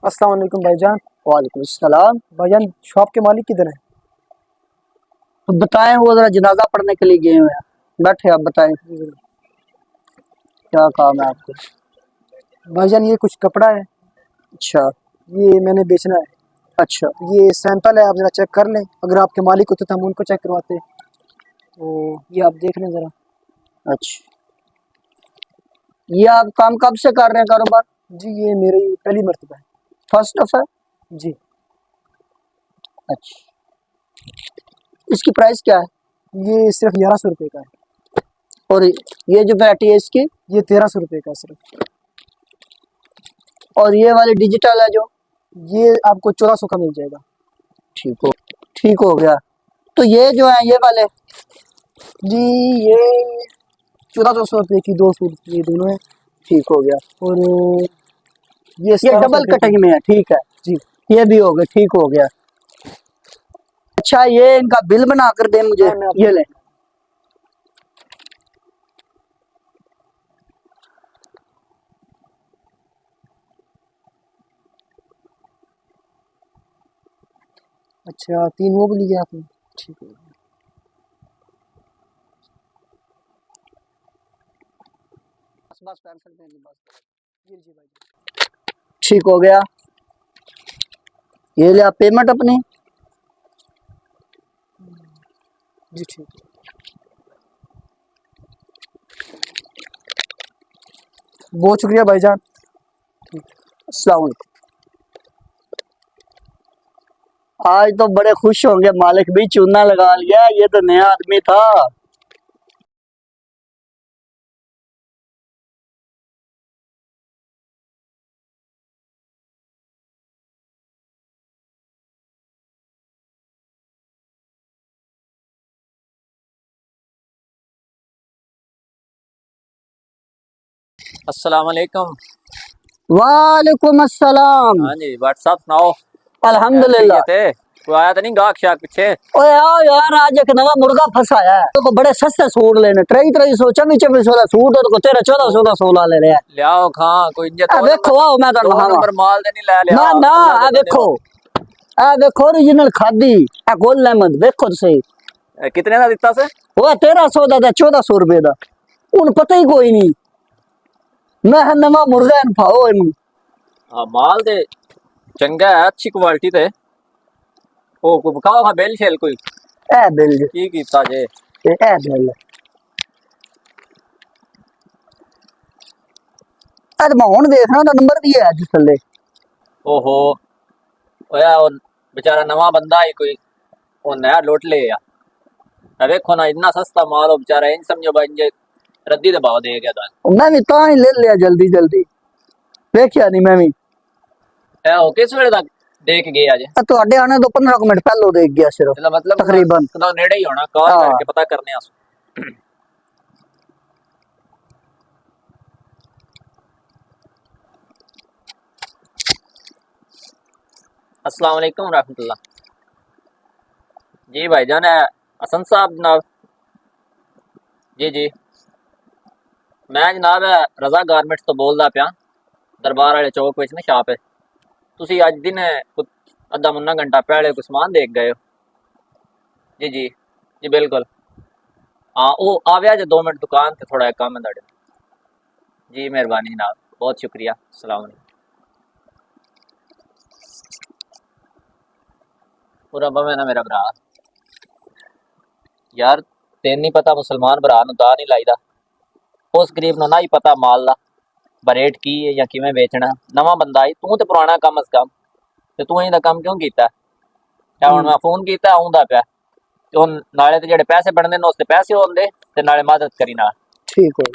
अस्सलाम वालेकुम भाईजान। वालेकुम सलाम। भाईजान शॉप के मालिक किधर है? तो बताएं, वो जरा जनाजा पढ़ने के लिए गए हुए हैं। बैठे, आप बताएं क्या काम है आपको। भाईजान ये कुछ कपड़ा है, अच्छा ये मैंने बेचना है। अच्छा। ये सैंपल है, आप जरा चेक कर लें। अगर आपके मालिक होते तो हम उनको चेक करवाते। तो ये आप देख लें जरा। अच्छा, ये आप काम कब से कर रहे हैं, कारोबार? जी ये मेरी पहली मर्तबा है। फर्स्ट दफा है? जी अच्छा, इसकी प्राइस क्या है? ये सिर्फ 1100 रुपये का है। और ये जो वैरायटी है इसकी? ये 1300 रुपये का सिर्फ। और ये वाली डिजिटल है जो? ये आपको 1400 का मिल जाएगा। ठीक हो गया। तो ये जो है ये वाले? जी ये 1400 रुपये की 2 सूट, ये दोनों है। ठीक हो गया। और ये डबल कटिंग में है, ठीक है जी। ये भी हो गया, ठीक हो गया। अच्छा, ये इनका बिल बना कर दे मुझे। ये ले। अच्छा 3 वो भी लिए आपने, ठीक है। बस पेंसिल दे दी बस। जी जी भाई। ठीक हो गया। ये ले आप पेमेंट अपनी। जी ठीक है। बहुत शुक्रिया भाईजान। अस्सलाम वालेकुम। आज तो बड़े खुश होंगे, मालिक भी चूना लगा लिया, ये तो नया आदमी था। अस्सलाम वालेकुम। वालेकुम अस्सलाम। हाँ जी, व्हाट्सअप सुनाओ। अल्हम्दुलिल्लाह। थे कोई आया तो नहीं गाहक शाक पीछे? ओए आओ यार, आज एक नवा मुर्गा फंसाया है तो बड़े सस्ते सूट लेने, ट्रई ट्रई सौ चौबी चौबी सौ सूट और को तेरा 1400 ले रहे हैं। ले आओ खां कोई इंजे आ देखो, आओ मैं तो नंबर माल दे नहीं ले ले ना आओ। ना, अल्लाह आ दे देखो, आ देखो ओरिजिनल खादी आ गोल अहमद, देखो तो सही। बंदे। कितने का दिता से? वो 1300 का 1400 रुपए का, उन पता ही कोई नहीं। मैं नवा मुर्गा इन पाओ इन। हाँ माल दे चंगा है, अच्छी क्वालिटी ते। ओ को बखाओ हां बेल शेल कोई ए बिल जे, की कीता जे? ए बिल आज मैं हुन देखना ना, नंबर भी है जिस थल्ले। ओहो ओया ओ बेचारा नवा बंदा ही कोई ओ नया लोट ले या। अब देखो ना इतना सस्ता माल हो बेचारा, इन समझो भाई इंजे रद्दी दे भाव दे गया था। मैं भी ता ही ले लिया जल्दी जल्दी, देखिया नहीं मैं भी। ए ओ किस वेले तक देख गए आज? ਤੁਹਾਡੇ आने तो 15 मिनट पहले देख गया सिर्फ, चलो मतलब तकरीबन। तो नेड़े ही होना, कॉल हाँ। करके पता करने आस। अस्सलाम वालेकुम रहमतुल्लाह। जी भाईजान है हसन साहब जनाब? जी जी, मैं जनाब रजा गारमेंट्स तो बोलदा पिया, दरबार वाले चौक विच ना शॉप है। तुसी अज दिन अद्धा मुन्ना घंटा पहले कोई समान देख गए हो? जी जी जी बिल्कुल। हाँ वो आव्या जे 2 मिनट दुकान ते, थोड़ा काम है तुहाडे। जी मेहरबानी जनाब, बहुत शुक्रिया। अस्सलाम वालेकुम। पूरा बवे ना मेरा भरा यार, तेन नहीं पता मुसलमान भरा नु दा नहीं लाईदा। उस गरीब नु ना ही पता माल दा बरेट की है या किवें बेचना। नवा बंदा आई, तू ते पुराना कम अज कम, ते तू इंदा काम क्यों कीता? हुण मैं फोन कीता आउंदा पिया ते हुण नाले ते जेहड़े पैसे बनदे ने उस ते पैसे होंदे ते नाले मदद करी ना। ठीक हो